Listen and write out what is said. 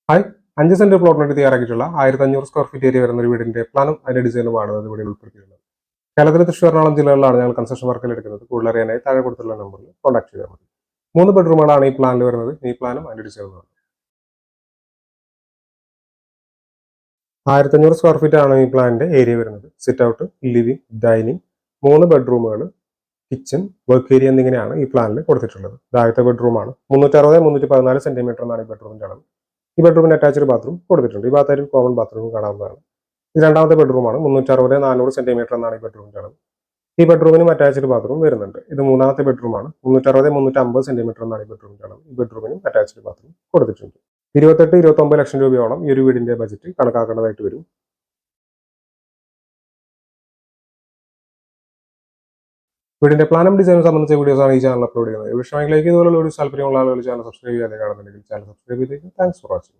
Hi, 5 saint പ്ലോട്ടിന് വേണ്ടി തയ്യാറാക്കിയിട്ടുള്ള 1500 square feet area വരുന്ന ഒരു വീടിന്റെ പ്ലാനും അതിന്റെ ഡിസൈനുമാണ് അത് ഇവിടെ ഉൾപ്പെടുത്തിയിട്ടുള്ളത്. കേരളത്തിലെ തൃശ്ശൂർ, എറണാകുളം ജില്ലകളിലാണ് ഞങ്ങൾ കൺസ്ട്രക്ഷൻ വർക്കിൽ എടുക്കുന്നത്. കൂടുതൽ അറിയാനായി താഴെ കൊടുത്തുള്ള നമ്പറിൽ കോൺടാക്ട് ചെയ്താൽ മതി. 3 ബെഡ്റൂമുകളാണ് ഈ പ്ലാനിൽ വരുന്നത്. ഈ പ്ലാനും അതിന്റെ ഡിസൈനുമാണ്. 1500 സ്ക്വയർ ഫീറ്റ് ആണ് ഈ പ്ലാനിന്റെ ഏരിയ വരുന്നത്. സിറ്റ് ഔട്ട്, ലിവിംഗ്, ഡൈനിങ്, 3 ബെഡ്റൂമുകൾ, കിച്ചൺ, വർക്ക് ഏരിയ എന്നിങ്ങനെയാണ് ഈ പ്ലാനിൽ കൊടുത്തിട്ടുള്ളത്. ആദ്യത്തെ ബെഡ്റൂമാണ്. 360 314 സെന്റിമീറ്റർ എന്നാണ് ഈ ബെഡ്റൂമിന്റെ അളവ്. ഈ ബെഡ്റൂമിന് അറ്റാച്ച്ഡ് ബാത്റൂം കൊടുത്തിട്ടുണ്ട്. ഈ ഭാഗത്തായിട്ട് കോമൺ ബാത്റൂം കാണാവുന്നതാണ്. ഇത് രണ്ടാമത്തെ ബെഡ്റൂമാണ്. 360 400 സെന്റിമീറ്റർ എന്നാണ് ഈ ബെഡ്റൂമിന്റെ അളവ്. ഈ ബെഡ്റൂമിനും അറ്റാച്ച്ഡ് ബാത്റൂം വരുന്നുണ്ട്. ഇത് മൂന്നാമത്തെ ബെഡ്റൂമാണ്. 360 350 സെന്റിമീറ്റർ എന്നാണ് ഈ ബെഡ്റൂമിന്റെ അളവ്. ഈ ബെഡ്റൂമിനും അറ്റാച്ച്ഡ് ബാത്റൂം കൊടുത്തിട്ടുണ്ട്. 28-29 ലക്ഷം രൂപയോളം ഈ ഒരു വീടിന്റെ ബജറ്റ് കണക്കാക്കേണ്ടതായിട്ട് വരും. വീടിന്റെ പ്ലാനും ഡിസൈനും സംബന്ധിച്ച വീഡിയോസാണ് ഈ ചാനൽ അപ്ലോഡ് ചെയ്യുന്നത്. വിഷയങ്ങളിലേക്ക് ഇതുപോലുള്ള ഒരു താല്പര്യമുള്ള ആളുകൾ ചാനൽ സബ്സ്ക്രൈബ് ചെയ്യാതെ കാണുന്നുണ്ടെങ്കിൽ ചാനൽ സബ്സ്ക്രൈബ് ചെയ്തേക്കും. Thanks for watching.